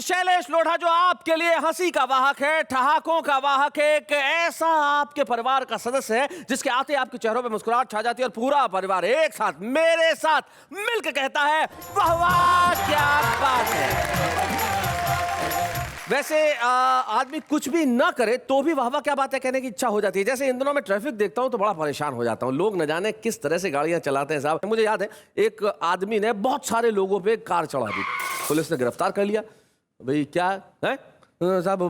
शैलेश लोढ़ा जो आपके लिए हंसी का वाहक है, ठहाकों का वाहक है, एक ऐसा आपके परिवार का सदस्य है जिसके आते आपके चेहरों पे मुस्कुराहट छा जाती है और पूरा परिवार एक साथ मेरे साथ मिलकर कहता है वाह वाह क्या बात है। वैसे आदमी कुछ भी ना करे तो भी वाह वाह क्या बात है कहने की इच्छा हो जाती है। जैसे इन दिनों में ट्रैफिक देखता हूं तो बड़ा परेशान हो जाता हूं। लोग न जाने किस तरह से गाड़ियां चलाते हैं साहब। मुझे याद है एक आदमी ने बहुत सारे लोगों पे कार चढ़ा दी, पुलिस ने गिरफ्तार कर लिया। भाई क्या है साहब,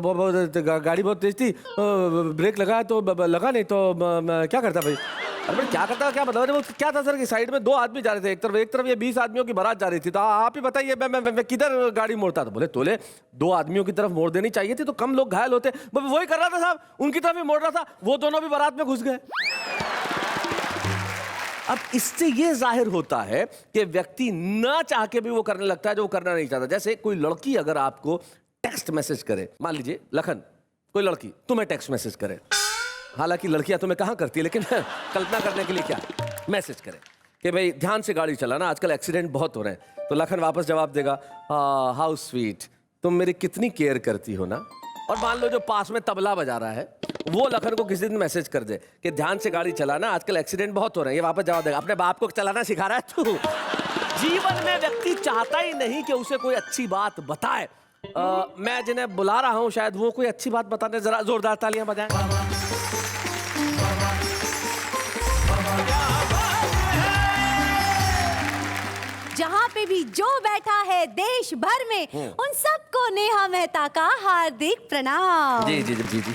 गाड़ी बहुत तेज थी, ब्रेक लगाया तो लगा नहीं तो क्या करता भाई? अरे क्या करता क्या मतलब? वो क्या था सर कि साइड में दो आदमी जा रहे थे, एक तरफ ये 20 आदमियों की बारात जा रही थी, तो आप ही बताइए मैं किधर गाड़ी मोड़ता था? बोले तोले दो आदमियों की तरफ मोड़ देनी चाहिए थी तो कम लोग घायल होते। वही कर रहा था साहब, उनकी तरफ ही मोड़ रहा था, वो दोनों भी बारात में घुस गए। अब इससे ये जाहिर होता है कि व्यक्ति ना चाह के भी वो करने लगता है जो वो करना नहीं चाहता। जैसे कोई लड़की अगर आपको टेक्स्ट मैसेज करे, मान लीजिए लखन कोई लड़की तुम्हें टेक्स्ट मैसेज करे, हालांकि लड़कियां तुम्हें कहां करती है लेकिन कल्पना करने के लिए क्या मैसेज करे कि भाई ध्यान से गाड़ी चलाना, आजकल एक्सीडेंट बहुत हो रहे हैं, तो लखन वापस जवाब देगा हाउ स्वीट, तुम मेरी कितनी केयर करती हो ना। और मान लो जो पास में तबला बजा रहा है वो लखन को किसी दिन मैसेज कर दे कि ध्यान से गाड़ी चलाना, आजकल एक्सीडेंट बहुत हो रहे हैं, ये वापस जवाब देगा अपने बाप को चलाना सिखा रहा है तू। जीवन में व्यक्ति चाहता ही नहीं कि उसे कोई अच्छी बात बताए। मैं जिन्हें बुला रहा हूं शायद वो कोई अच्छी बात बताने, जरा जोरदार तालियां बजाएं। जहाँ पे भी जो बैठा है देश भर में, उन सबको नेहा मेहता का हार्दिक प्रणाम। जी जी जी जी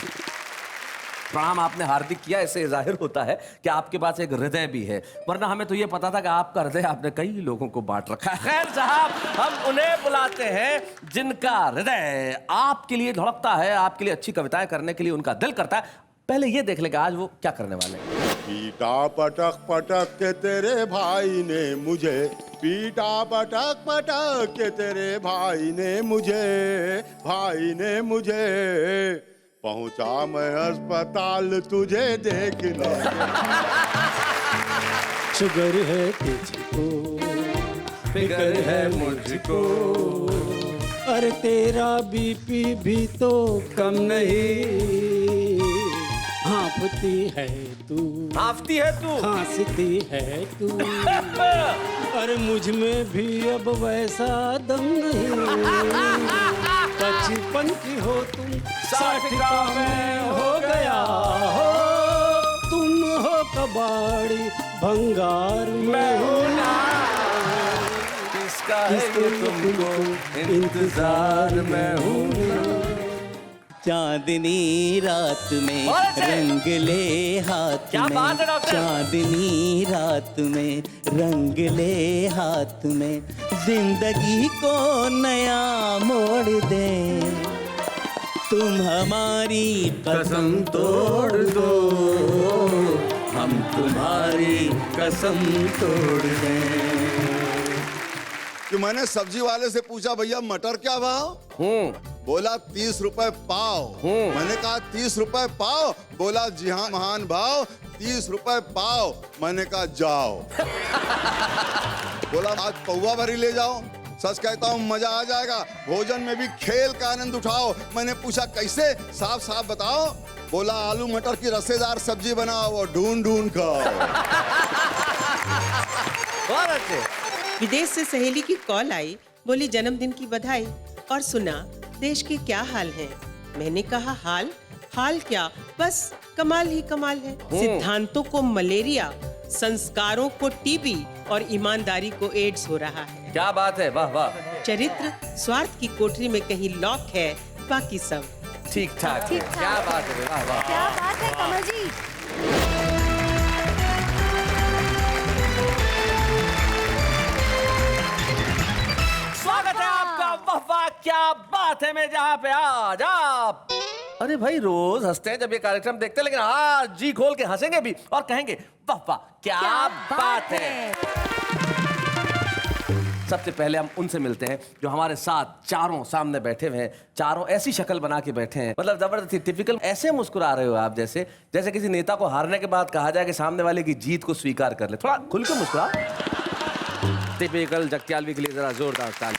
प्रणाम। आपने हार्दिक किया, इससे जाहिर होता है कि आपके पास एक हृदय भी है, वरना हमें तो ये पता था कि आपका हृदय आपने कई लोगों को बांट रखा है। खैर साहब, हम उन्हें बुलाते हैं जिनका हृदय आपके लिए धड़कता है, आपके लिए अच्छी कविताएं करने के लिए उनका दिल करता है। पहले ये देख लेंगे आज वो क्या करने वाले हैं। पीटा पटक पटक के तेरे भाई ने मुझे, पीटा पटक पटक के तेरे भाई ने मुझे पहुंचा मैं अस्पताल तुझे देखने। शुगर है तुझको, फिकर है मुझको, अरे तेरा बीपी भी तो कम नहीं। हांफती है तू, हांफती है तू, खांसती है तू, अरे मुझ में भी अब वैसा दम नहीं। 55 की हो तुम, 60 का मैं हो गया हो, तुम हो कबाड़ी भंगार में हो ना, किसका है ये तुमको इंतजार में हूँ। चांदनी रात में रंग ले हाथ में, चांदनी रात में रंग ले हाथ में, जिंदगी को नया मोड़ दे, तुम हमारी कसम तोड़ दो, हम तुम्हारी कसम तोड़ दें। कि मैंने सब्जी वाले से पूछा भैया मटर क्या भाव? बोला 30 रुपए पाव। मैंने कहा 30 रुपए पाव? बोला जी हाँ महान भाव, 30 रुपए पाव। मैंने कहा जाओ। बोला आज पौवा भरी ले जाओ। सच कहता हूँ मजा आ जाएगा, भोजन में भी खेल का आनंद उठाओ। मैंने पूछा कैसे, साफ साफ बताओ। बोला आलू मटर की रसेदार सब्जी बनाओ और ढूंढ ढूंढ खाओ। बहुत अच्छे। विदेश से सहेली की कॉल आई, बोली जन्मदिन की बधाई, और सुना देश के क्या हाल हैं। मैंने कहा हाल क्या, बस कमाल ही कमाल है। सिद्धांतों को मलेरिया, संस्कारों को टीबी और ईमानदारी को एड्स हो रहा है। क्या बात है, वाह वाह। चरित्र स्वार्थ की कोठरी में कहीं लॉक है, बाकी सब ठीक ठाक है। क्या बात है, वाह वाह। क्या बात है कमल जी। स्वागत है आपका वाह वाह क्या बात है में, जहाँ पे आज आप, अरे भाई रोज हंसते हैं जब ये कार्यक्रम देखते हैं, लेकिन आज जी खोल के हंसेंगे भी और कहेंगे वाह वाह क्या बात है। सबसे पहले हम उनसे मिलते हैं जो हमारे साथ चारों सामने बैठे हुए हैं। चारों ऐसी शक्ल बना के बैठे हैं, मतलब जबरदस्ती टिपिकल ऐसे मुस्कुरा रहे हो आप जैसे किसी नेता को हारने के बाद कहा जाए कि सामने वाले की जीत को स्वीकार कर ले। थोड़ा खुल के मुस्कुरा। टिपिकल जगत्यालवी के लिए जरा जोरदार ताली।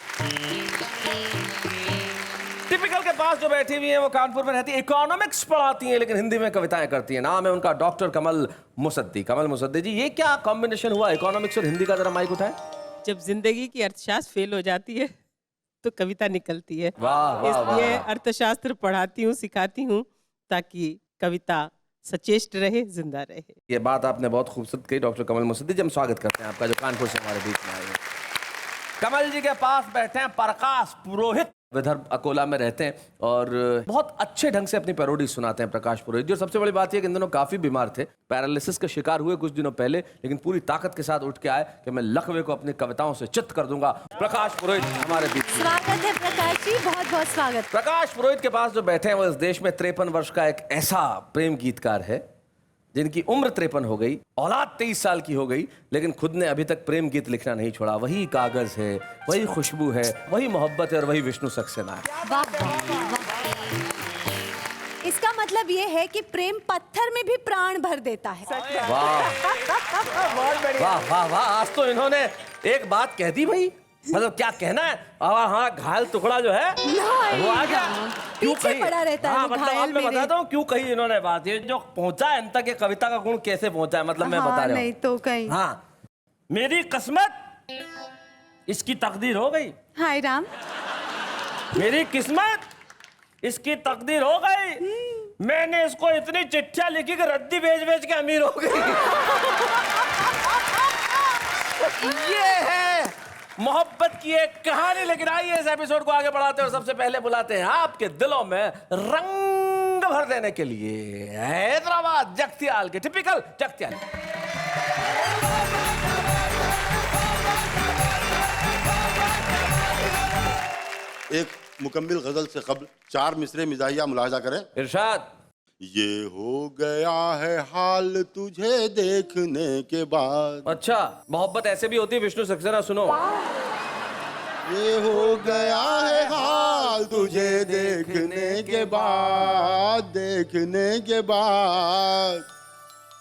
टिपिकल के पास जो बैठी हुई है वो कानपुर में रहती है, इकोनॉमिक्स पढ़ाती हैं लेकिन हिंदी में कविताएं करती हैं। नाम है उनका डॉक्टर कमल मुसद्दी। कमल मुसद्दी जी, ये क्या कॉम्बिनेशन हुआ इकोनॉमिक्स और हिंदी का? जरा माइक उठाएं। जब जिंदगी की अर्थशास्त्र फेल हो जाती है तो कविता निकलती है। वाह, वाह, इसलिए वाह। अर्थशास्त्र पढ़ाती हूँ, सिखाती हूँ ताकि कविता सचेष्ट रहे, जिंदा रहे। ये बात आपने बहुत खूबसूरत कही डॉक्टर कमल मुसद्दी जी। हम स्वागत करते हैं आपका जो कानपुर से हमारे बीच में आए हैं। कमल जी के पास बैठे हैं प्रकाश पुरोहित, विदर्भ अकोला में रहते हैं और बहुत अच्छे ढंग से अपनी पैरोडी सुनाते हैं प्रकाश पुरोहित जी। और सबसे बड़ी बात यह कि इन दिनों काफी बीमार थे, पैरालिसिस का शिकार हुए कुछ दिनों पहले, लेकिन पूरी ताकत के साथ उठ के आए कि मैं लकवे को अपनी कविताओं से चित्त कर दूंगा। प्रकाश पुरोहित हमारे बीच में। स्वागत है प्रकाश जी, बहुत बहुत स्वागत। प्रकाश पुरोहित के पास जो बैठे हैं वो इस देश में 53 वर्ष का एक ऐसा प्रेम गीतकार है जिनकी उम्र 53 हो गई, औलाद 23 साल की हो गई, लेकिन खुद ने अभी तक प्रेम गीत लिखना नहीं छोड़ा। वही कागज है, वही खुशबू है, वही मोहब्बत है और वही विष्णु सक्सेना है। वाह वाह वाह। इसका मतलब ये है कि प्रेम पत्थर में भी प्राण भर देता है। वाह वाह वाह वाह। आज तो इन्होंने एक बात कह दी भाई, मतलब क्या कहना है। हाँ, घायल टुकड़ा जो है वो आ गया। क्यों पीछे कही? पड़ा रहता है हाँ, वो मतलब घायल आप मैं मेरे। बताता हूँ क्यों कही इन्होंने बात। ये जो पहुंचा है इन तक, ये कविता का गुण कैसे पहुंचा है, मतलब मैं बता रहा नहीं हूँ। तो कहीं। हाँ, मेरी किस्मत इसकी तकदीर हो गई, हाय राम। मेरी किस्मत इसकी तकदीर हो गई। मैंने इसको इतनी चिट्ठियां लिखी कि रद्दी बेच बेच के अमीर हो गई। ये है मोहब्बत की एक कहानी। लेकिन आइए इस एपिसोड को आगे बढ़ाते हैं और सबसे पहले बुलाते हैं आपके दिलों में रंग भर देने के लिए हैदराबाद जगतियाल के टिपिकल जगतियाल। एक मुकम्मिल गजल से कबल 4 मिसरे मिजाहिया मुलाजा करें। इरशाद। ये हो गया है हाल तुझे देखने के बाद, अच्छा, मोहब्बत ऐसे भी होती है विष्णु सक्सेना, सुनो। ये हो गया है हाल तुझे देखने के बाद, देखने के बाद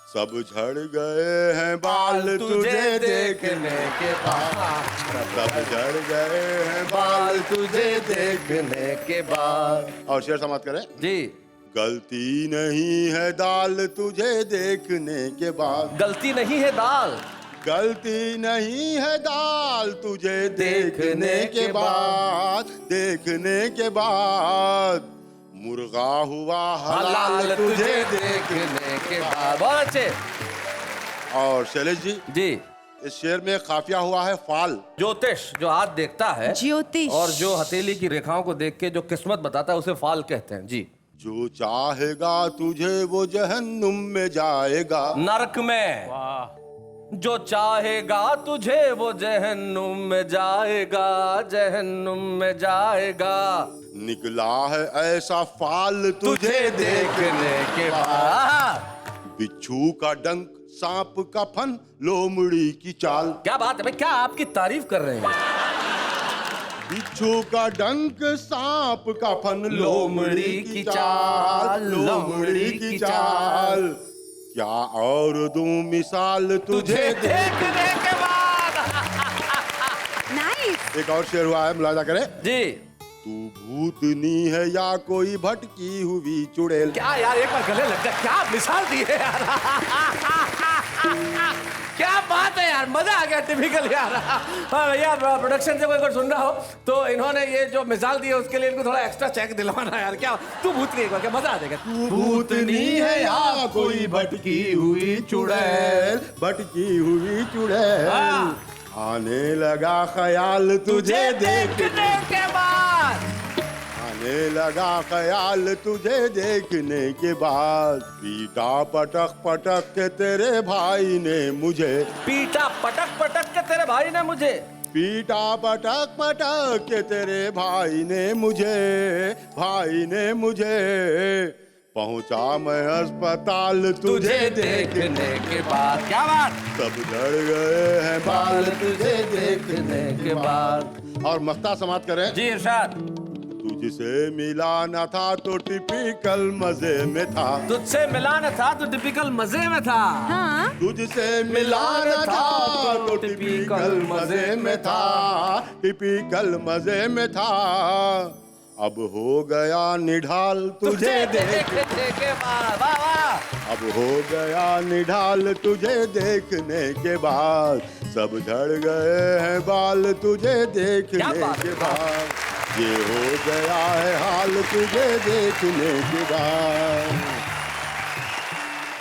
सब झड़ गए हैं बाल तुझे देखने के बाद, सब झड़ गए हैं बाल तुझे देखने के बाद। और शेर समाप्त करें जी। गलती नहीं है दाल तुझे देखने के बाद, गलती नहीं है दाल, गलती नहीं है दाल तुझे देखने के बाद, देखने के बाद मुर्गा हुआ हलाल तुझे देखने के बाद। बहुत अच्छे। और शैलेश जी, जी। इस शेर में काफिया हुआ है फाल। ज्योतिष जो हाथ देखता है, ज्योतिष, और जो हथेली की रेखाओं को देख के जो किस्मत बताता है उसे फाल कहते हैं। जी। जो चाहेगा तुझे वो जहन्नुम में जाएगा, नरक में। जो चाहेगा तुझे वो जहन्नुम में जाएगा, जहन्नुम में जाएगा। निकला है ऐसा फाल तुझे देखने के बाद, बिच्छू का डंक सांप का फन लोमड़ी की चाल। क्या बात है भाई, क्या आपकी तारीफ कर रहे हैं। बिच्छू का डंक सांप का फन लोमड़ी की चाल, लोमड़ी की चाल। क्या और दूं मिसाल तुझे देखने के बाद। नाइस। एक और शेर हुआ है, मुलाजा करें। जी। तू भूतनी है या कोई भटकी हुई चुड़ैल। क्या यार, एक बार गले लग गया, क्या मिसाल दी है यार। क्या बात है यार, मजा आ गया। टिपिकल यार। हाँ भैया, प्रोडक्शन से कोई अगर सुन रहा हो तो इन्होंने ये जो मिसाल दी है उसके लिए इनको थोड़ा एक्स्ट्रा चेक दिलवाना यार। क्या तू भूतनी, एक बार क्या मजा आ जाएगा। तू भूतनी है या कोई भटकी हुई चुड़ैल, भटकी हुई चुड़ैल। आने लगा ख्याल तुझे देखने के बाद, आने लगा ख्याल तुझे देखने के बाद। पीटा पटक पटक के तेरे भाई ने मुझे, पीटा पटक पटक के तेरे भाई ने मुझे, पीटा पटक पटक के तेरे भाई ने मुझे, भाई ने मुझे। पहुंचा मैं अस्पताल तुझे देखने के बाद। क्या बात। सब झड़ गए हैं बाल तुझे देखने के बाद। और मख्ता समाप्त करें। जी इरशाद। तुझसे मिला न था तो टिपिकल मजे में था, तुझसे मिला न था तो टिपिकल मजे में था। हाँ। तुझसे मिला न था तो टिपिकल मजे में था, टिपिकल मजे में था। अब हो गया निढाल तुझे देख के बाद वाह वाह। अब हो गया निढाल तुझे देखने के बाद, सब झड़ गए हैं बाल तुझे देखने क्या बात के है? बाद, ये हो गया है हाल तुझे देखने के बाद।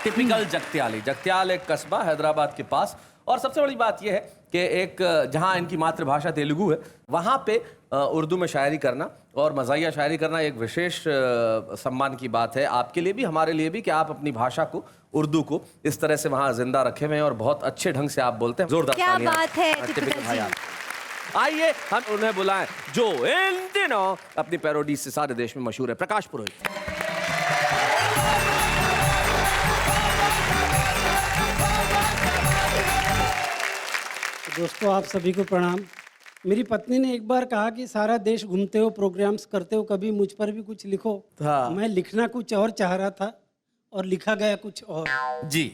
टिपिकल जगत्याली। जगत्याल एक कस्बा हैदराबाद के पास, और सबसे बड़ी बात यह है कि एक जहां इनकी मातृभाषा तेलुगु है वहां पे उर्दू में शायरी करना और मज़ाहिया शायरी करना एक विशेष सम्मान की बात है, आपके लिए भी हमारे लिए भी, कि आप अपनी भाषा को, उर्दू को इस तरह से वहां जिंदा रखे हुए हैं और बहुत अच्छे ढंग से आप बोलते हैं। जोरदार क्या तालियां। बात है, टिपिकल टिपिकल भाई जी। आप। आइए हम उन्हें बुलाएं जो इन दिनों अपनी पैरोडी से सारे देश में मशहूर है, प्रकाश पुरोहित। दोस्तों, आप सभी को प्रणाम। मेरी पत्नी ने एक बार कहा कि सारा देश घूमते हो, प्रोग्राम्स करते हो, कभी मुझ पर भी कुछ लिखो। हाँ। मैं लिखना कुछ और चाह रहा था और लिखा गया कुछ और। जी।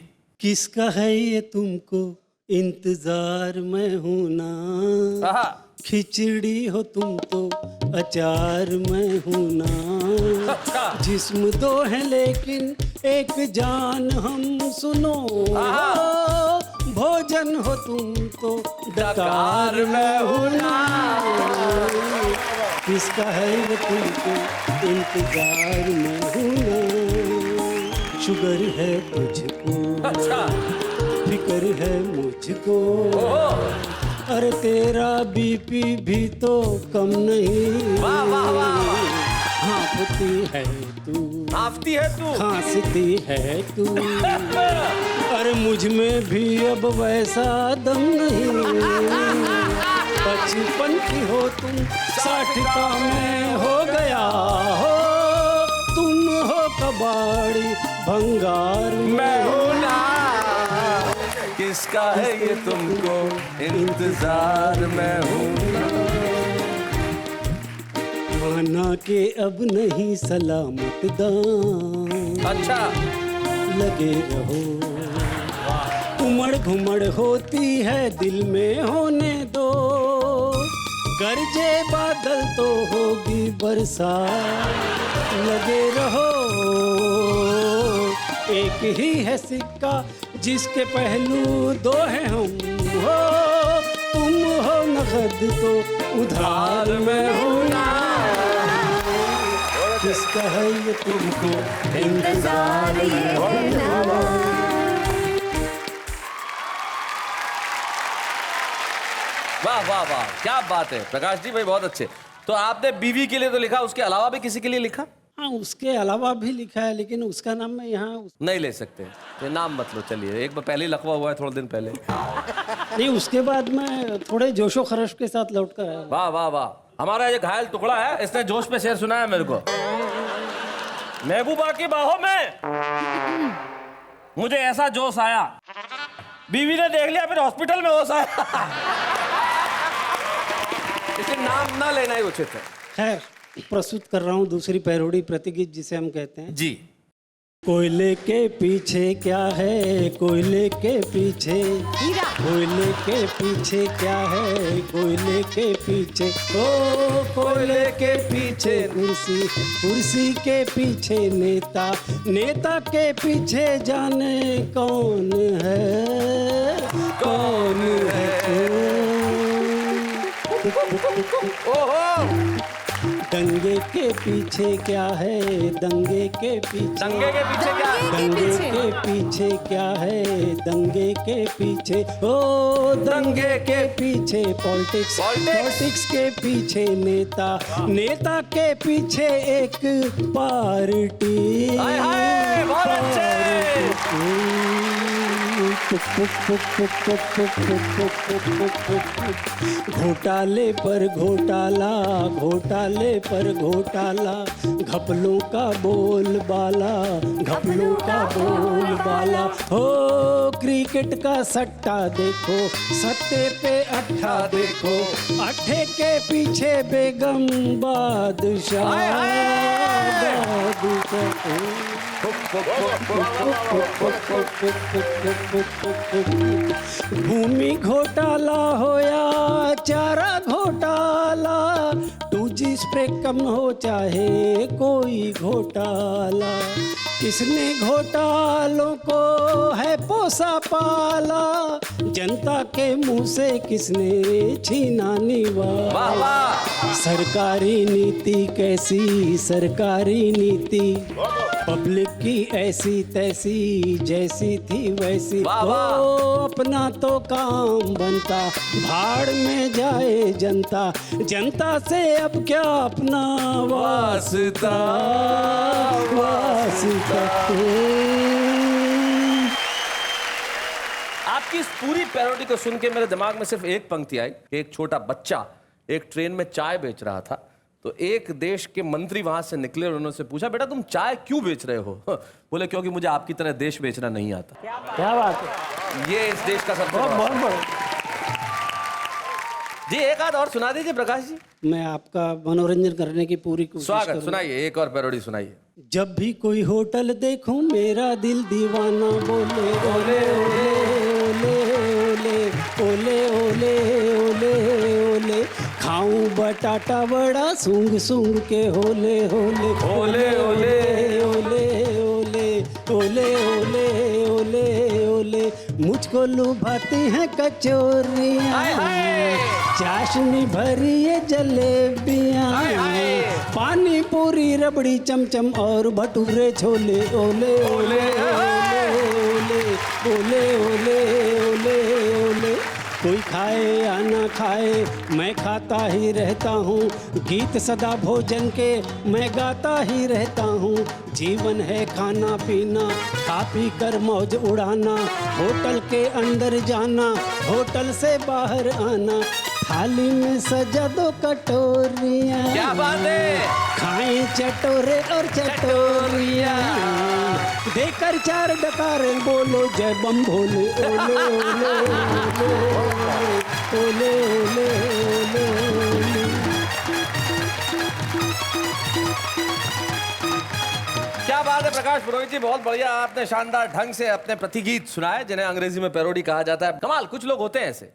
किसका है ये तुमको इंतजार में हूं ना, आहा। खिचड़ी हो तुम तो अचार में हूं ना, अच्छा। जिस्म दो है लेकिन एक जान हम सुनो, भोजन हो तुम तो डकार में हूं ना, किसका है वो तुमको इंतजार में हूं ना, शुगर है तुझको, अच्छा। फिक्र है मुझको, अरे तेरा बीपी भी तो कम नहीं, वाह वाह वाह। हाँफती है तू, हाफती है तू। खांसती है तू, अरे मुझ में भी अब वैसा दम नहीं, 55 की हो तुम 60 का मैं हो गया हो, तुम हो कबाड़ी भंगार मैं हूं ना, किसका है ये तुमको इंतजार में हूं ना। माना के अब नहीं सलामत दाम, अच्छा। लगे रहो, उमड़ घुमड़ होती है दिल में होने दो, गरजे बादल तो होगी बरसात, लगे रहो, एक ही है सिक्का जिसके पहलू दो हैं हम, हो तुम हो नगद तो उधार में हो ना, किसका है ये तुमको इंतजार में हो ना। वाह वाह वाह, क्या बात है प्रकाश जी भाई, बहुत अच्छे। तो आपने बीवी के लिए तो लिखा, उसके अलावा भी किसी के लिए लिखा? हाँ, उसके अलावा भी लिखा है, लेकिन उसका नाम मैं यहाँ नहीं ले सकते, ये नाम मत लो। चलिए, एक बार पहले ही लखवा हुआ है, थोड़े दिन पहले। नहीं, उसके बाद मैं थोड़े जोशो खरोश के साथ लौट कर आया। वाह वाह वाह, हमारा ये घायल टुकड़ा है, इसने जोश पे शेर सुनाया मेरे को। महबूबा की बाहों में मुझे ऐसा जोश आया, बीवी ने देख लिया, फिर हॉस्पिटल में होश आया। इसे नाम ना लेना ही उचित है। खैर, प्रस्तुत कर रहा हूँ दूसरी पैरोडी प्रतिगीत, जिसे हम कहते हैं जी। कोयले के पीछे क्या है, कोयले के पीछे, हीरा। कोयले के पीछे क्या है, कोयले के पीछे, ओ कोयले के पीछे कुर्सी, कुर्सी के पीछे नेता, नेता के पीछे जाने कौन है, कौन है ओहो, दंगे के पीछे क्या है, दंगे के पीछे, दंगे के पीछे क्या? दंगे के पीछे क्या है, दंगे के पीछे, ओ दंगे के पीछे पॉलिटिक्स, पॉलिटिक्स के पीछे नेता, नेता के पीछे एक पार्टी, हाय हाय, बहुत अच्छे। घोटाले पर घोटाला, घोटाले पर घोटाला, घपलों का बोलबाला, घपलों का बोलबाला, हो क्रिकेट का सट्टा देखो, सत्ते पे अट्ठा देखो, अट्ठे के पीछे बेगम बादशाह, भूमि घोटाला होया चारा घोटाला, 2G ब्रेक कम हो चाहे कोई घोटाला, किसने घोटालों को है पोसा पाला, जनता के मुंह से किसने छीना निवाला। वाह वाह। सरकारी नीति कैसी सरकारी नीति, पब्लिक की ऐसी तैसी जैसी थी वैसी। वाह वाह। ओ अपना तो काम बनता, भाड़ में जाए जनता, जनता से अब क्या अपना वास्ता वास्ता। आपकी इस पूरी पैरोडी को सुन के मेरे दिमाग में सिर्फ एक पंक्ति आई कि एक छोटा बच्चा एक ट्रेन में चाय बेच रहा था, तो एक देश के मंत्री वहां से निकले और उन्होंने पूछा, बेटा तुम चाय क्यों बेच रहे हो? बोले क्योंकि मुझे आपकी तरह देश बेचना नहीं आता। क्या बात है, ये इस देश का सबसे बड़ा। जी एक आध और सुना दीजिए प्रकाश जी। मैं आपका मनोरंजन करने की पूरी कोशिश स्वागत, करूंगा। सुनाइए एक और पैरोडी सुनाइए। जब भी कोई होटल देखूं मेरा दिल दीवाना बोले ओले ओले ओले ओले ओले ओले ओले, खाऊं बटाटा बड़ा सूंघ सूंघ के होले होले ओले ओले ओले ओले ओले ओले ओले ओले, मुझको लुभाती हैं कचौरियाँ, हाय हाय। चाशनी भरी ये जलेबियाँ, हाय हाय। पानी पूरी रबड़ी चमचम और भटूरे छोले ओले ओले ओले ओले ओले ओले ओले ओले, कोई खाए या ना खाए मैं खाता ही रहता हूँ, गीत सदा भोजन के मैं गाता ही रहता हूँ, जीवन है खाना पीना खा पी कर मौज उड़ाना, होटल के अंदर जाना होटल से बाहर आना, थाली में सजा दो कटोरियाँ, क्या बात है। खाएं चटोरे और चटोरियाँ, देकर चार डकारे बोलो जय बम भोले ओले ओले ओले ओले ओले ओले। क्या बात है प्रकाश पुरोहित जी, बहुत बढ़िया। आपने शानदार ढंग से अपने प्रतिगीत सुनाए जिन्हें अंग्रेजी में पैरोडी कहा जाता है। कमाल, कुछ लोग होते हैं ऐसे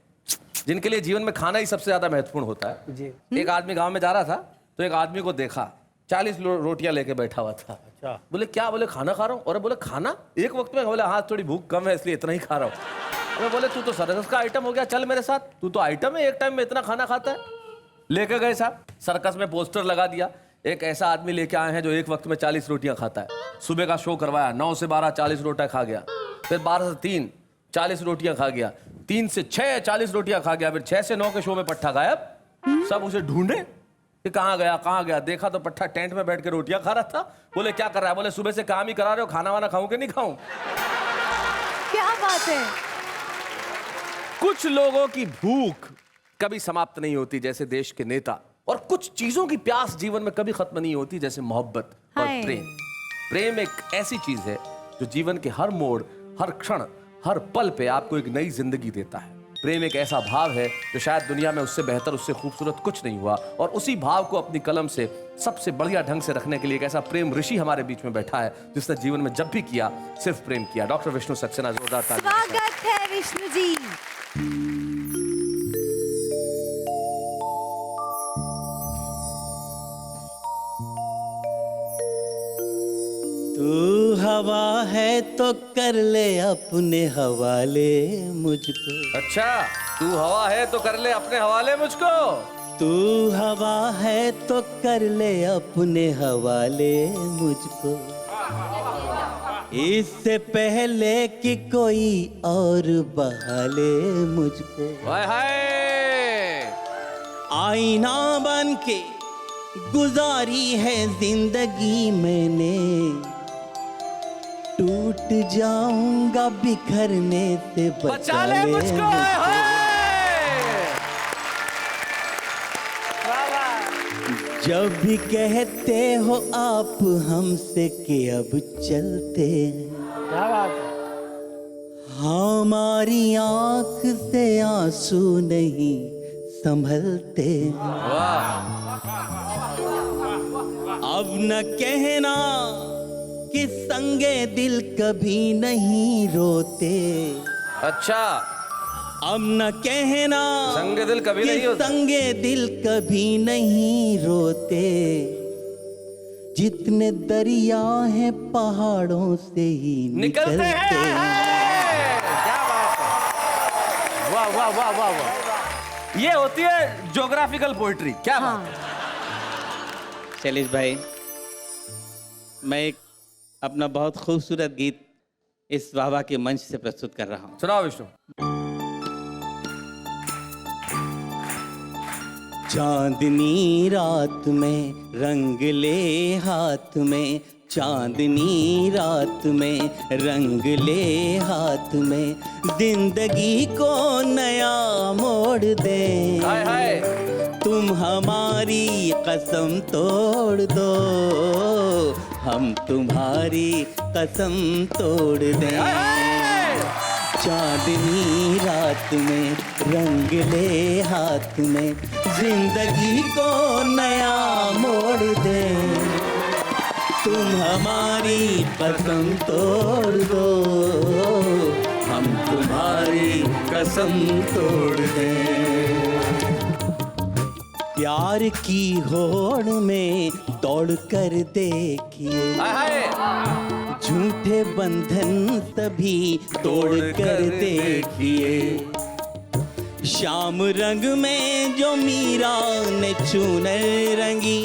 जिनके लिए जीवन में खाना ही सबसे ज्यादा महत्वपूर्ण होता है जी। एक आदमी गांव में जा रहा था तो एक आदमी को देखा 40 रोटियां लेके बैठा हुआ था। अच्छा। बोले क्या? बोले खाना खा रहा हूँ। और बोले खाना एक वक्त में? बोले हाँ थोड़ी भूख कम है इसलिए इतना ही खा रहा हूँ। अबे बोले तू तो सर्कस का आइटम हो गया, चल मेरे साथ, तू तो आइटम है, एक टाइम में इतना खाना खाता है। लेके गए साहब, सर्कस में पोस्टर लगा दिया, एक ऐसा आदमी लेके आए हैं जो एक वक्त में 40 रोटियां खाता है। सुबह का शो करवाया, 9 से 12 40 रोटियां खा गया, फिर 12 से 3 40 रोटियां खा गया, 3 से 6 40 रोटियां खा गया, फिर 6 से 9 के शो में पट्टा गायब। सब उसे ढूंढे कि कहाँ गया। देखा तो पट्टा टेंट में बैठ के रोटियां खा रहा था। बोले क्या कर रहा है? बोले सुबह से काम ही करा रहे हो, खाना वाना खाऊं कि नहीं खाऊं? क्या बात है। कुछ लोगों की भूख कभी समाप्त नहीं होती जैसे देश के नेता, और कुछ चीजों की प्यास जीवन में कभी खत्म नहीं होती जैसे मोहब्बत और हाय। प्रेम। प्रेम एक ऐसी चीज है जो जीवन के हर मोड़, हर क्षण, हर पल पे आपको एक नई जिंदगी देता है। प्रेम एक ऐसा भाव है जो शायद दुनिया में उससे बेहतर, उससे खूबसूरत कुछ नहीं हुआ, और उसी भाव को अपनी कलम से सबसे बढ़िया ढंग से रखने के लिए एक ऐसा प्रेम ऋषि हमारे बीच में बैठा है जिसने जीवन में जब भी किया सिर्फ प्रेम किया। डॉक्टर विष्णु सक्सेना, जोरदार तालियां। स्वागत है विष्णु जी। तू हवा है तो कर ले अपने हवाले मुझको, अच्छा, तू हवा है तो कर ले अपने हवाले मुझको। तू हवा है तो कर ले अपने हवाले मुझको, इससे पहले कि कोई और बहाले मुझको, हाय हाय। आईना बन के गुजारी है जिंदगी मैंने, टूट जाऊंगा बिखरने से बचा ले मुझको। हाय हाय। वाह वाह। जब भी कहते हो आप हमसे कि अब चलते हैं, क्या बात है। हमारी आंख से आंसू नहीं संभलते, वाह। अब न कहना कि संगे दिल कभी नहीं रोते, अच्छा, अब न कहना संगे दिल कभी कि नहीं होते। संगे दिल कभी नहीं रोते, जितने दरिया हैं पहाड़ों से ही निकलते हैं। क्या बात है, वाह वाह वाह वाह वाह। ये होती है ज्योग्राफिकल पोइट्री। क्या बात है। शैलेश भाई, मैं एक अपना बहुत खूबसूरत गीत इस वाहवा के मंच से प्रस्तुत कर रहा हूँ। सुनाओ विष्णु। चांदनी रात में रंग ले हाथ में, चांदनी रात में रंग ले हाथ में, जिंदगी को नया मोड़ दे। हाय हाय। तुम हमारी कसम तोड़ दो, हम तुम्हारी कसम तोड़ दें। चांदनी रात में रंग ले हाथ में, जिंदगी को नया मोड़ दे। तुम हमारी कसम तोड़ दो, हम तुम्हारी कसम तोड़ दें। प्यार की होड़ में दौड़ कर देखिए, हाय हाय। झूठे बंधन तभी तोड़ कर देखिए। श्याम रंग में जो मीरा ने चुनर रंगी,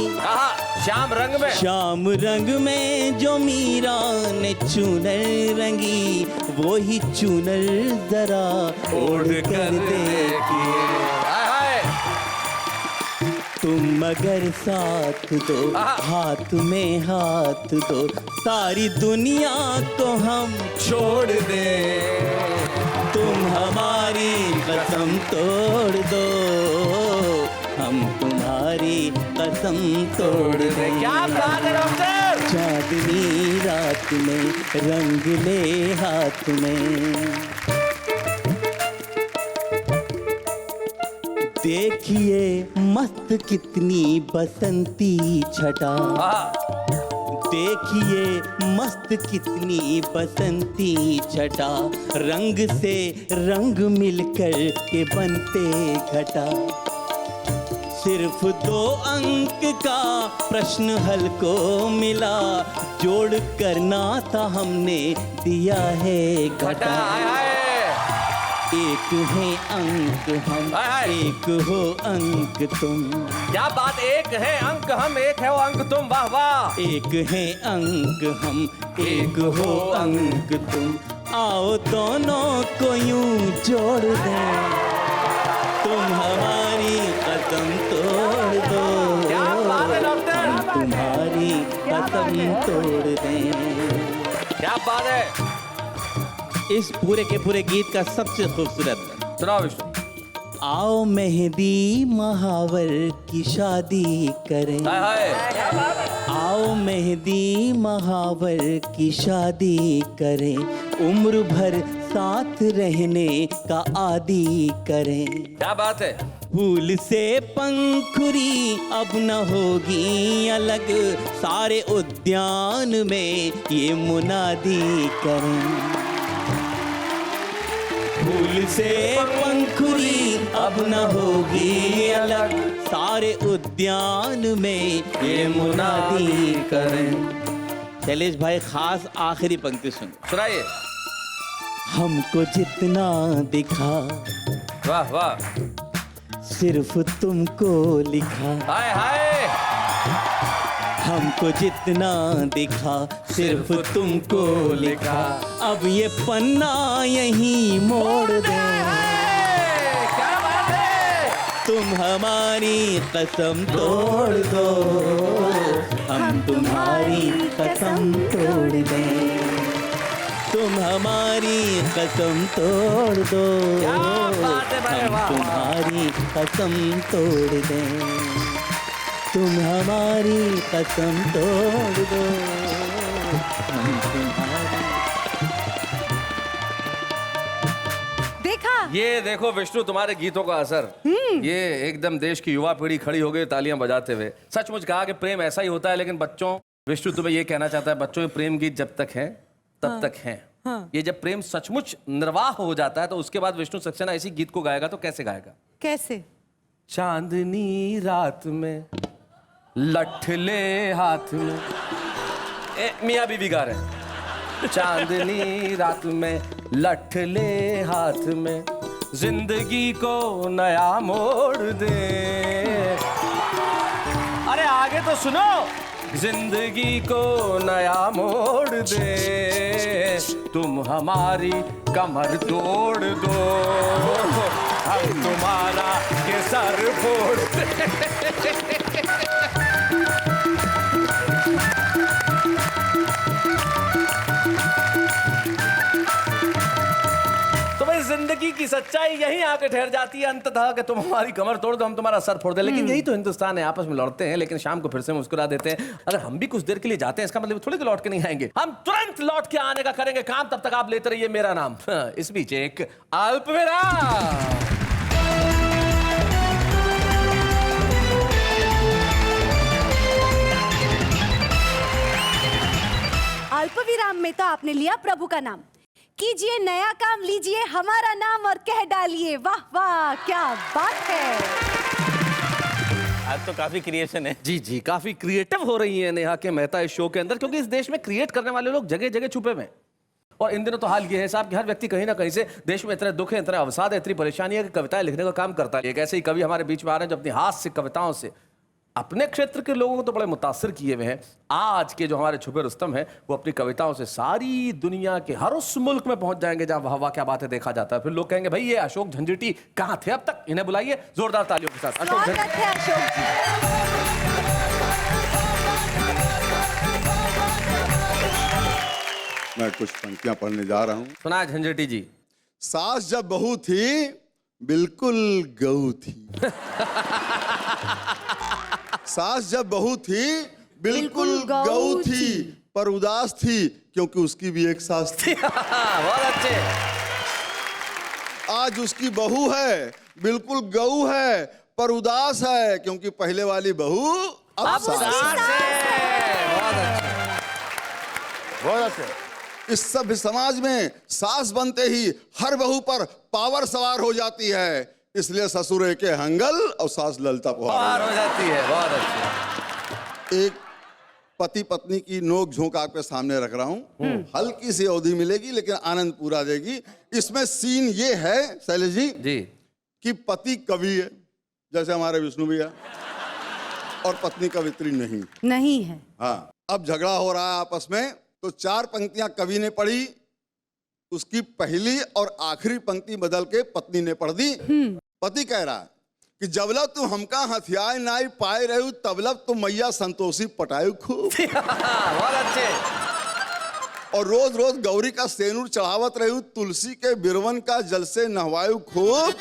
श्याम रंग में, श्याम रंग में जो मीरा ने चुनर रंगी, वो ही चुनर जरा ओढ़ कर देखिए। तुम मगर साथ दो, हाथ में हाथ दो, सारी दुनिया को हम छोड़ दे। तुम हमारी कसम तोड़ दो, हम तुम्हारी कसम तोड़ दे। क्या बात है डॉक्टर। चांदनी रात में रंग ले हाथ में, देखिए मस्त कितनी बसंती छटा, देखिए मस्त कितनी बसंती छटा, रंग से रंग मिलकर के बनते घटा। सिर्फ 2 अंक का प्रश्न हल को मिला, जोड़ करना था हमने दिया है घटा। एक है अंक हम, एक हो अंक तुम। क्या बात, एक है अंक हम, एक है वो अंक तुम। वाह वाह। एक है अंक हम, एक हो अंक तुम, आओ दोनों को यूं जोड़ दें। तुम हमारी कसम तोड़ दो, क्या बात है डॉक्टर। हम तुम्हारी कसम तोड़ दें। क्या बात है। इस पूरे के पूरे गीत का सबसे खूबसूरत सुनाओ विष्णु। आओ मेहंदी महावर की शादी करें, हाय हाय। आओ मेहंदी महावर की शादी करें, उम्र भर साथ रहने का आदी करें। क्या बात है। फूल से पंखुरी अब न होगी अलग, सारे उद्यान में ये मुनादी करें। फूल से पंखुरी अब न होगी अलग, सारे उद्यान में ये मुनादी करें। शैलेश भाई, खास आखिरी पंक्ति सुन, सुनाइए। हमको जितना दिखा, वाह वाह। सिर्फ तुमको लिखा। हाय हाय। हमको जितना दिखा, सिर्फ तुमको लिखा, अब ये पन्ना यहीं मोड़ दे। क्या बात है। तुम हमारी कसम तोड़ दो, हम तुम्हारी कसम तोड़ दें। तुम हमारी कसम तोड़ दो, क्या बात है भाई, हम वाह, वाह। तुम्हारी कसम तोड़ दें। तुम हमारी कसम तोड़ दो, हम तुम्हारी। देखा। ये देखो विष्णु, तुम्हारे गीतों का असर। ये एकदम देश की युवा पीढ़ी खड़ी हो गई तालियां बजाते हुए। सचमुच कहा कि प्रेम ऐसा ही होता है। लेकिन बच्चों, विष्णु तुम्हें ये कहना चाहता है, बच्चों, ये प्रेम गीत जब तक है तब तक हैं। ये जब प्रेम सचमुच निर्वाह हो जाता है तो उसके बाद विष्णु सक्सेना इसी गीत को गाएगा तो कैसे गाएगा? कैसे? चांदनी रात में लठले हाथ में, मियाँ बीवी गा रहे हैं। चांदनी रात में लठले हाथ में जिंदगी को नया मोड़ दे। अरे आगे तो सुनो। जिंदगी को नया मोड़ दे, तुम हमारी कमर तोड़ दो, हम तुम्हारा के सर फोड़ दे। तो भाई जिंदगी की सच्चाई यहीं आके ठहर जाती है अंततः कि तुम हमारी कमर तोड़ दो, हम तुम्हारा सर फोड़ दे। लेकिन यही तो हिंदुस्तान है, आपस में लड़ते हैं लेकिन शाम को फिर से मुस्कुरा देते हैं। अगर हम भी कुछ देर के लिए जाते हैं इसका मतलब थोड़ी कि लौट के नहीं आएंगे, हम तुरंत लौट के आने का करेंगे काम। तब तक आप लेते रहिए मेरा नाम। इस बीच एक अल्पविराम। अल्पविराम में तो आपने लिया प्रभु का नाम। कीजिए नया काम, लीजिए हमारा नाम और कह डालिए वाह वाह क्या बात है। आज तो काफी क्रिएशन है। जी जी, काफी क्रिएटिव हो रही है नेहा के मेहता इस शो के अंदर, क्योंकि इस देश में क्रिएट करने वाले लोग जगह जगह छुपे हुए हैं। और इन दिनों तो हाल ये है साहब कि हर व्यक्ति कहीं ना कहीं से देश में इतने दुख है, इतने अवसाद है, इतनी परेशानी है कि कविताएं लिखने का काम करता है। एक ऐसे ही कवि हमारे बीच में आ रहे हैं जो अपनी हास्य कविताओं से अपने क्षेत्र के लोगों को तो बड़े मुतासिर किए हुए हैं। आज के जो हमारे छुपे रुस्तम हैं वो अपनी कविताओं से सारी दुनिया के हर उस मुल्क में पहुंच जाएंगे जहां वाह वाह क्या बात है देखा जाता है। फिर लोग कहेंगे भाई ये अशोक झंझटी कहां थे अब तक, इन्हें बुलाइए जोरदार तालियों के साथ। अशोक स्वागत है अशोक जी। मैं कुछ पंक्तियां पढ़ने जा रहा हूं। सुना झंझटी जी। सास जब बहू थी बिल्कुल गऊ थी। सास जब बहू थी बिल्कुल गऊ थी, पर उदास थी क्योंकि उसकी भी एक सास थी। बहुत अच्छे। आज उसकी बहू है बिल्कुल गऊ है, पर उदास है क्योंकि पहले वाली बहू अब सास है। बहुत अच्छे। बहुत अच्छे। इस सभ्य समाज में सास बनते ही हर बहू पर पावर सवार हो जाती है, इसलिए ससुर के हंगल और सास ललता पार हो जाती है। बहुत अच्छे। एक पति पत्नी की नोक झोंक आपके सामने रख रहा हूं। हल्की सी अवधि मिलेगी लेकिन आनंद पूरा देगी। इसमें सीन ये है शैलेश जी कि पति कवि है जैसे हमारे विष्णु भैया, और पत्नी कवित्री नहीं है। हाँ, अब झगड़ा हो रहा है आपस में, तो 4 पंक्तियां कवि ने पढ़ी, उसकी पहली और आखिरी पंक्ति बदल के पत्नी ने पढ़ दी। पति कह रहा है कि जबलब तू हमका हथियार नाई पाए रहू तबलब तू मैया संतोषी पटायु खूब। बहुत अच्छे। और रोज रोज गौरी का सेनूर चढ़ावत रहू, तुलसी के बिरवन का जल से नहवायु खूब,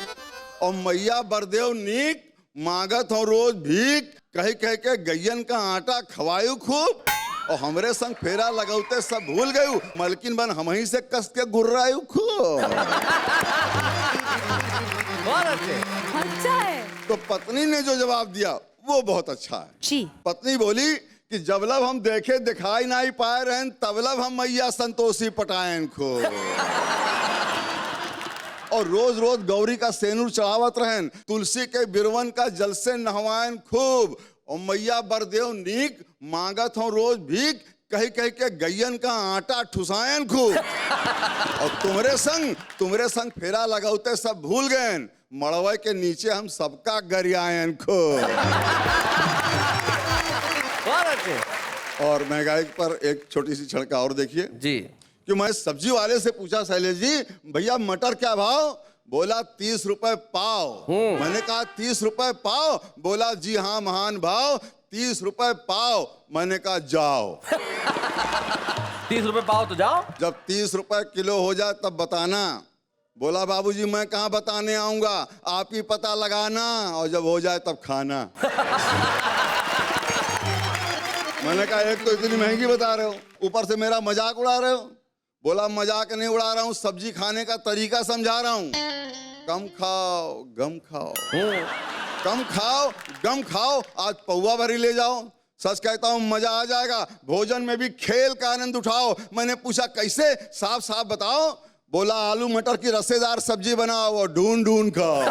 और मैया बरदेव नीक मांगत हो रोज भीख, कह कह के गैयन का आटा खवायु खूब, और हमरे संग फेरा लगौते सब भूल गयू, मलकिन बन हम ही से कस के गुर्रायु खूब। बहुत अच्छे। अच्छा है। तो पत्नी ने जो जवाब दिया वो बहुत अच्छा है जी। पत्नी बोली कि जबलब हम देखे दिखाई नहीं पाए रहन तबलब हम मैया संतोषी पटायन खूब, और रोज रोज गौरी का सेनूर चढ़ावत रहन, तुलसी के बिरवन का जल से नहवायन खूब, और मैया बरदेव नीक मांगत हो रोज भीख, कह कह के गैयन का आटा ठुसायन खूब, और तुम्हारे संग फेरा लगौते सब भूल गए, मड़वे के नीचे हम सबका गरियायन खूब। बहुत अच्छे। और महंगाई पर एक छोटी सी छड़का और देखिए जी कि मैं सब्जी वाले से पूछा शैलेश जी भैया मटर क्या भाव, बोला 30 रुपए पाव। मैंने कहा 30 रुपए पाव, बोला जी हाँ महान भाव 30 रुपए पाव। मैंने कहा जाओ। 30 रुपए पाव तो जाओ। जब 30 रुपए किलो हो जाए तब बताना। बोला बाबूजी मैं कहाँ बताने आऊंगा, आप ही पता लगाना, और जब हो जाए तब खाना। मैंने कहा एक तो इतनी महंगी बता रहे हो, ऊपर से मेरा मजाक उड़ा रहे हो। बोला मजाक नहीं उड़ा रहा हूँ, सब्जी खाने का तरीका समझा रहा हूँ। कम खाओ गम खाओ, कम खाओ गम खाओ, आज पौवा भरी ले जाओ, सच कहता हूं मजा आ जाएगा। भोजन में भी खेल का आनंद उठाओ। मैंने पूछा कैसे, साफ साफ बताओ। बोला आलू मटर की रसेदार सब्जी बनाओ और ढूंढ ढूंढ खाओ।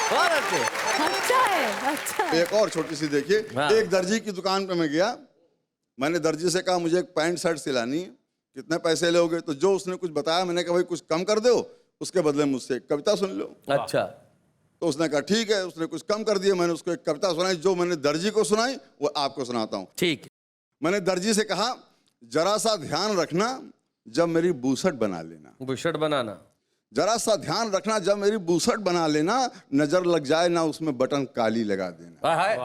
बहुत अच्छे। अच्छा है, अच्छा है। एक और छोटी सी देखिए, हाँ। एक दर्जी की दुकान पे मैं गया। मैंने दर्जी से कहा मुझे एक पैंट शर्ट सिलानी है, कितने पैसे लोगे? तो जो उसने कुछ बताया, मैंने कहा भाई कुछ कम कर दो, उसके बदले मुझसे एक कविता सुन लो। अच्छा। तो उसने कहा ठीक है। उसने कुछ कम कर दिया। मैंने उसको एक कविता सुनाई। जो मैंने दर्जी को सुनाई वो आपको सुनाता हूँ। ठीक। मैंने दर्जी से कहा जरा सा ध्यान रखना जब मेरी बूसट बना लेना। बुशर्ट बनाना। जरा सा ध्यान रखना जब मेरी बूसट बना लेना, नजर लग जाए ना उसमें बटन काली लगा देना। हाय।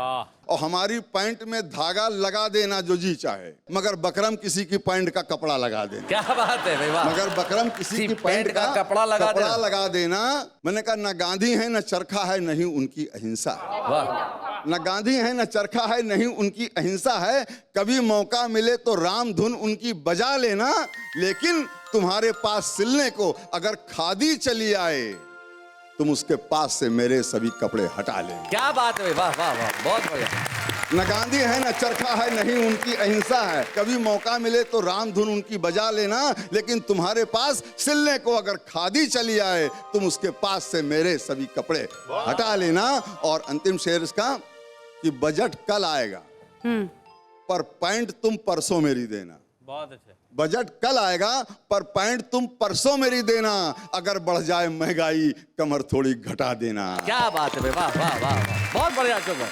और हमारी पैंट में धागा लगा देना जो जी चाहे, मगर बकरम किसी की पैंट का कपड़ा लगा देना। क्या बात है भाई, वाह। मगर बकरम किसी की पैंट का कपड़ा लगा देना। मैंने कहा न गांधी है न चरखा है नहीं उनकी अहिंसा। वाह। न गांधी है न चरखा है नहीं उनकी अहिंसा है। कभी मौका मिले तो राम धुन उनकी बजा लेना, लेकिन तुम्हारे पास सिलने को अगर खादी चली आए, तुम उसके पास से मेरे सभी कपड़े हटा लेना। क्या बात है, वाह वाह वाह, बहुत बढ़िया। न गांधी है न चरखा है नहीं उनकी अहिंसा है। कभी मौका मिले तो राम धुन उनकी बजा लेना, लेकिन तुम्हारे पास सिलने को अगर खादी चली आए, तुम उसके पास से मेरे सभी कपड़े हटा लेना। और अंतिम शेर इसका कि बजट कल आएगा पर पैंट तुम परसों मेरी देना। बहुत अच्छे। बजट कल आएगा पर पैंट तुम परसों मेरी देना। अगर बढ़ जाए महंगाई कमर थोड़ी घटा देना। क्या बात है भाई, वाह वाह वाह वाह, बहुत बढ़िया अशोक भाई।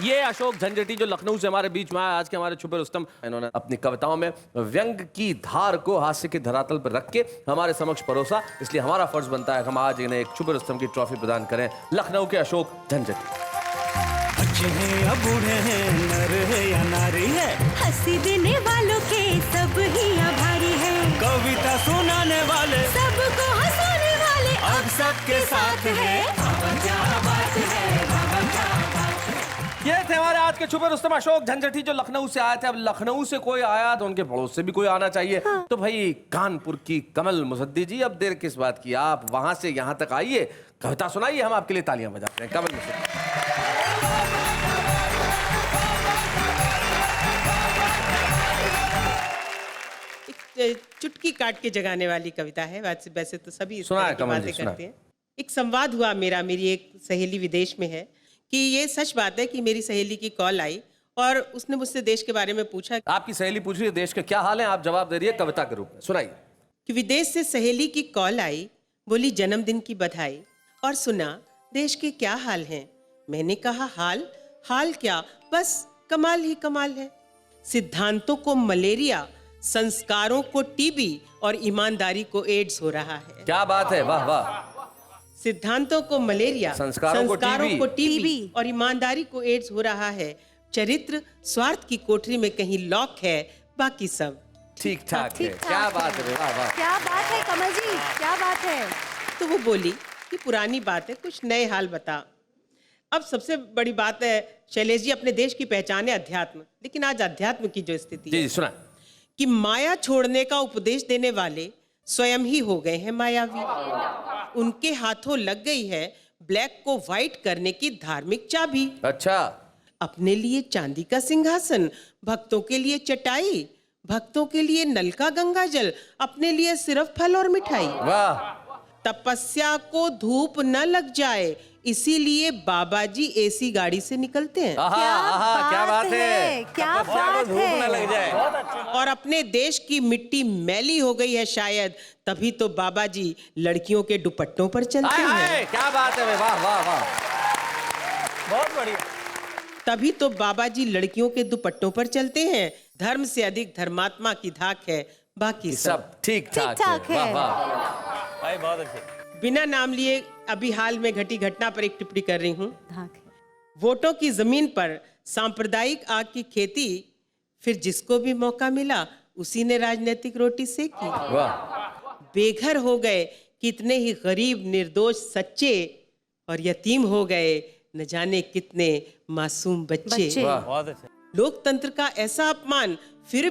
ये अशोक झंझटी जो लखनऊ से हमारे बीच में आया आज के हमारे छुपे रुस्तम, इन्होंने अपनी कविताओं में व्यंग की धार को हास्य के धरातल पर रख के हमारे समक्ष परोसा। इसलिए हमारा फर्ज बनता है हम आज इन्हें एक छुपे रुस्तम की ट्रॉफी प्रदान करें। लखनऊ के अशोक झंझटी। बच्चे हैं या बूढ़े हैं, नर है या नारी है, हंसी देने वालों के सब ही आभारी है। कविता सुनाने वाले सबको हंसाने वाले अब सबके साथ है। ये थे हमारे आज के छुपे रुस्तम अशोक झंझटी जो लखनऊ से आए थे। अब लखनऊ से कोई आया तो उनके पड़ोस से भी कोई आना चाहिए। तो भाई कानपुर की कमल मुसद्दी जी, अब देर किस बात की, आप वहां से यहां तक आइए, कविता सुनाइए, हम आपके लिए तालियां बजाते हैं। कमल मुसद्दी। चुटकी काट के जगाने वाली कविता है। वैसे तो सभी इस सुना तरह है की कमल जी, बातें सुना। करते हैं। एक संवाद हुआ मेरी एक सहेली विदेश में है कि ये सच बात है कि मेरी सहेली की कॉल आई और उसने मुझसे देश के बारे में पूछा आपकी सहेली पूछ रही है देश के क्या हाल है, आप जवाब दे रही है कविता के रूप में, सुनाइए। कि विदेश से सहेली की कॉल आई, बोली जन्मदिन की बधाई और सुना देश के क्या हाल हैं। मैंने कहा हाल क्या, बस कमाल ही कमाल है। सिद्धांतों को मलेरिया, संस्कारों को टीबी और ईमानदारी को एड्स हो रहा है। क्या बात है, वाह वाह। सिद्धांतों को मलेरिया, संस्कारों को टीबी और ईमानदारी को एड्स हो रहा है। चरित्र स्वार्थ की कोठरी में कहीं लॉक है, बाकी सब ठीक ठाक है। क्या बात है, वाह वाह। क्या बात है कमल जी, क्या बात है। तो वो बोली कि पुरानी बात है, कुछ नए हाल बता। अब सबसे बड़ी बात है शैलेश जी, अपने देश की पहचान है अध्यात्म, लेकिन आज अध्यात्म की जो स्थिति जी है सुना। कि माया छोड़ने का उपदेश देने वाले स्वयं ही हो गए हैं मायावी। उनके हाथों लग गई है ब्लैक को व्हाइट करने की धार्मिक चाबी। अच्छा। अपने लिए चांदी का सिंहासन, भक्तों के लिए चटाई, भक्तों के लिए नल का गंगा जल, अपने लिए सिर्फ फल और मिठाई। वाह। तपस्या को धूप न लग जाए, इसीलिए बाबा जी एसी गाड़ी से निकलते हैं। क्या बात है, क्या बात है। लग जाए। और अपने देश की मिट्टी मैली हो गई है शायद, तभी तो बाबा जी लड़कियों के दुपट्टों पर चलते हैं। क्या बात है, वाह वाह वाह, बहुत बढ़िया। तभी तो बाबा जी लड़कियों के दुपट्टों पर चलते हैं। धर्म से अधिक धर्मात्मा की धाक है, बाकी सब ठीक ठाक है। वाह वाह भाई, बहुत अच्छे। बिना नाम लिए अभी हाल में घटी घटना पर एक टिप्पणी कर रही हूँ। वोटों की जमीन पर सांप्रदायिक आग की खेती, फिर जिसको भी मौका मिला उसी ने राजनीतिक रोटी सेकी। वाह। बेघर हो गए कितने ही गरीब निर्दोष सच्चे, और यतीम हो गए न जाने कितने मासूम बच्चे। वाह, बहुत अच्छे। लोकतंत्र का ऐसा अपमान, फिर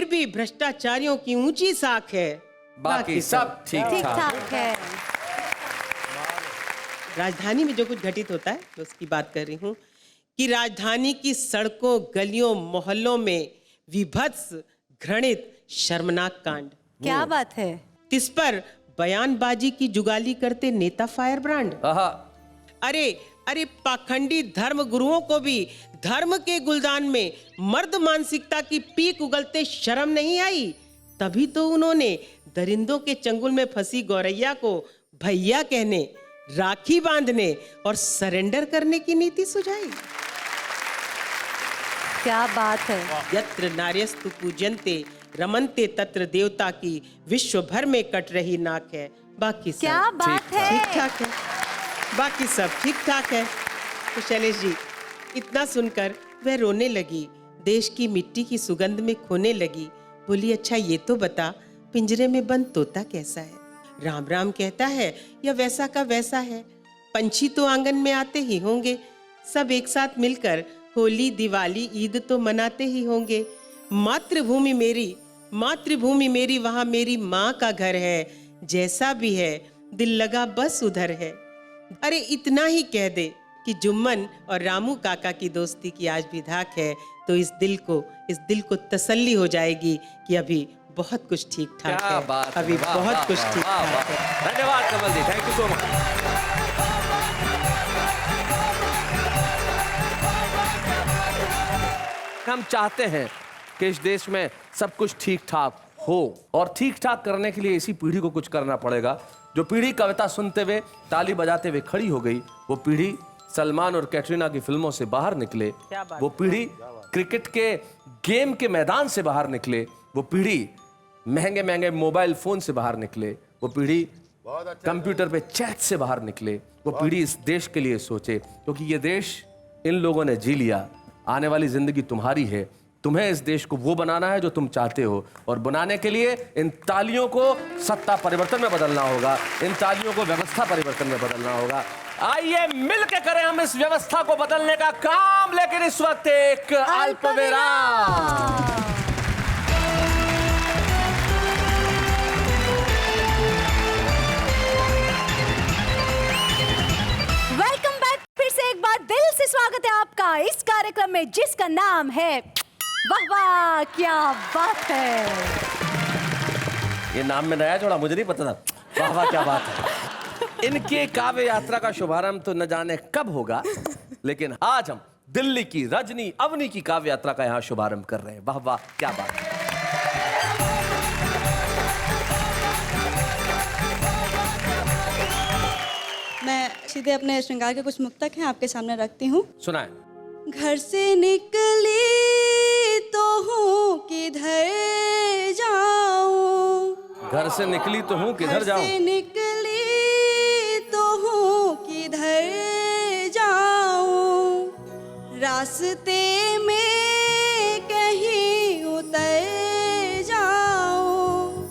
भी भ्रष्टाचारियों की ऊंची साख है, बाकी सब ठीक ठीक ठाक ठाक है। राजधानी में जो कुछ घटित होता है मैं उसकी बात कर रही हूँ कि राजधानी की सड़कों, गलियों, मोहल्लों में विभत्स, घृणित, शर्मनाक कांड। क्या बात है। इस पर बयानबाजी की जुगाली करते नेता फायर ब्रांड। अरे अरे पाखंडी धर्म गुरुओं को भी धर्म के गुलदान में मर्द मानसिकता की पीक उगलते शर्म नहीं आई। तभी तो उन्होंने दरिंदों के चंगुल में फंसी गौरैया को भैया कहने, राखी बांधने और सरेंडर करने की नीति सुझाई। क्या बात है। यत्र नार्यस्तु पूज्यन्ते रमन्ते तत्र देवता की विश्व भर में कट रही नाक है। बाकी सब क्या बात है। ठीक ठाक है, बाकी सब ठीक ठाक है। तो शैलेश जी, इतना सुनकर वह रोने लगी, देश की मिट्टी की सुगंध में खोने लगी। बोली, अच्छा ये तो बता, पिंजरे में बंद तोता कैसा है? राम राम कहता है या वैसा का वैसा है? पंछी तो आंगन में आते ही होंगे, सब एक साथ मिलकर होली, दिवाली, ईद तो मनाते ही होंगे। मातृभूमि मेरी वहाँ मेरी माँ का घर है। जैसा भी है दिल लगा बस उधर है। अरे इतना ही कह दे कि जुम्मन और रामू काका की दोस्ती की आज भी धाक है, तो इस दिल को तसल्ली हो जाएगी कि अभी बहुत कुछ ठीक ठाक है। बात अभी वाह, बहुत वाह, कुछ वाह, ठीक वाह, ठाक वाह। है। धन्यवाद कमल जी, थैंक यू सो मच। हम चाहते हैं कि इस देश में सब कुछ ठीक ठाक हो, और ठीक ठाक करने के लिए इसी पीढ़ी को कुछ करना पड़ेगा। जो पीढ़ी कविता सुनते हुए, ताली बजाते हुए खड़ी हो गई, वो पीढ़ी सलमान और कैटरीना की फिल्मों से बाहर निकले, वो पीढ़ी क्रिकेट के गेम के मैदान से बाहर निकले, वो पीढ़ी महंगे महंगे मोबाइल फोन से बाहर निकले, वो पीढ़ी कंप्यूटर पे चैट से बाहर निकले, वो पीढ़ी इस देश के लिए सोचे, क्योंकि ये देश इन लोगों ने जी लिया। आने वाली जिंदगी तुम्हारी है, तुम्हें इस देश को वो बनाना है जो तुम चाहते हो, और बनाने के लिए इन तालियों को सत्ता परिवर्तन में बदलना होगा, इन तालियों को व्यवस्था परिवर्तन में बदलना होगा। आइए मिलकर करें हम इस व्यवस्था को बदलने का काम, लेकिन इस वक्त एक अल्प विराम। वेलकम बैक, फिर से एक बार दिल से स्वागत है आपका इस कार्यक्रम में जिसका नाम है वाह वाह क्या बात है। ये नाम में नया जोड़ा, मुझे नहीं पता था। वाह वाह क्या बात है। इनके काव्य यात्रा का शुभारंभ तो न जाने कब होगा, लेकिन आज हम दिल्ली की रजनी अवनी की काव्य यात्रा का यहाँ शुभारंभ कर रहे हैं। वाह वाह क्या बात है। मैं सीधे अपने श्रृंगार के कुछ मुक्तक हैं आपके सामने रखती हूँ। सुनाए। घर से निकली तो हूँ किधर जाऊँ, घर से निकली तो हूँ किधर घर जाऊँ, से निकली तो हूँ किधर जाऊँ, रास्ते में कहीं उतर जाऊँ,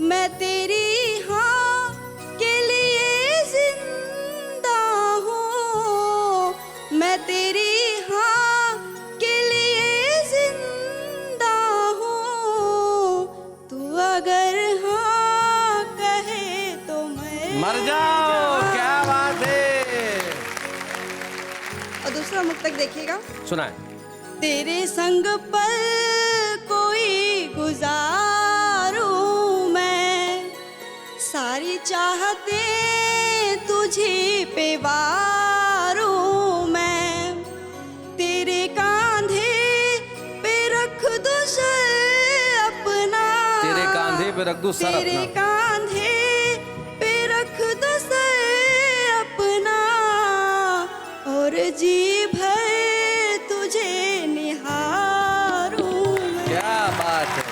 मैं तेरी हाँ के लिए जिंदा हूँ, मैं तेरी हाँ के लिए जिंदा हूँ, तू अगर हाँ कहे तो मैं मर जाओ। क्या बात है। और दूसरा मुक्तक देखिएगा। सुनाए। तेरे संग पल कोई गुजारूं मैं, सारी चाहते तुझे पे वारूं मैं, तेरे कांधे पे रख दूं सर अपना, तेरे कांधे पे रख दूं सर तेरे अपना, कांधे पे रख दूं सर अपना, और जी भर तुझे निहारूं मैं। क्या बात है।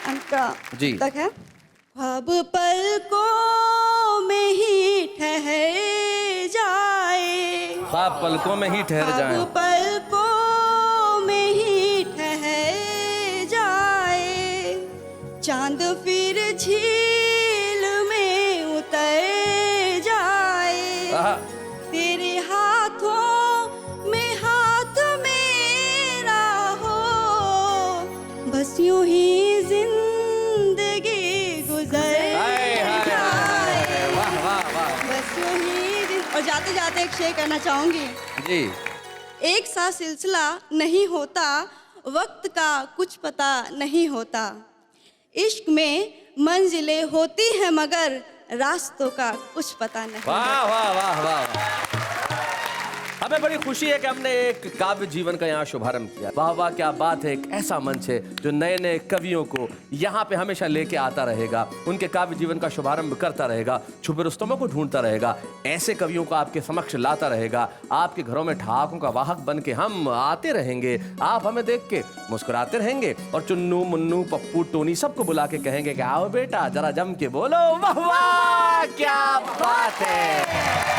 अंका जी। तक है। अब पलकों में ही ठहर जाए, ख्वाब पलकों में ही ठहर जाएं। अब पलकों में ही ठहर जाए, चांद फिर झील में उतर जाए, आहा। तेरे हाथों में हाथ मेरा हो, बस यूं ही जिंदगी गुजर हाय, हाय, जाए। और जाते जाते एक शेर करना चाहूंगी। जी। एक सा सिलसिला नहीं होता, वक्त का कुछ पता नहीं होता। इश्क में मंजिलें होती हैं मगर रास्तों का कुछ पता नहीं। वाह वाह वाह वाह। हमें बड़ी खुशी है कि हमने एक काव्य जीवन का यहाँ शुभारंभ किया। वाह वाह, क्या बात है। एक ऐसा मंच है जो नए नए कवियों को यहाँ पे हमेशा लेके आता रहेगा, उनके काव्य जीवन का शुभारंभ करता रहेगा, छुपे रुस्तमों को ढूंढता रहेगा, ऐसे कवियों को आपके समक्ष लाता रहेगा। आपके घरों में ठहाकों का वाहक बन के हम आते रहेंगे। आप हमें देख के मुस्कुराते रहेंगे और चुन्नू मुन्नू पप्पू टोनी सबको बुला के कहेंगे कि आओ बेटा जरा जम के बोलो वाह वाह क्या बात है।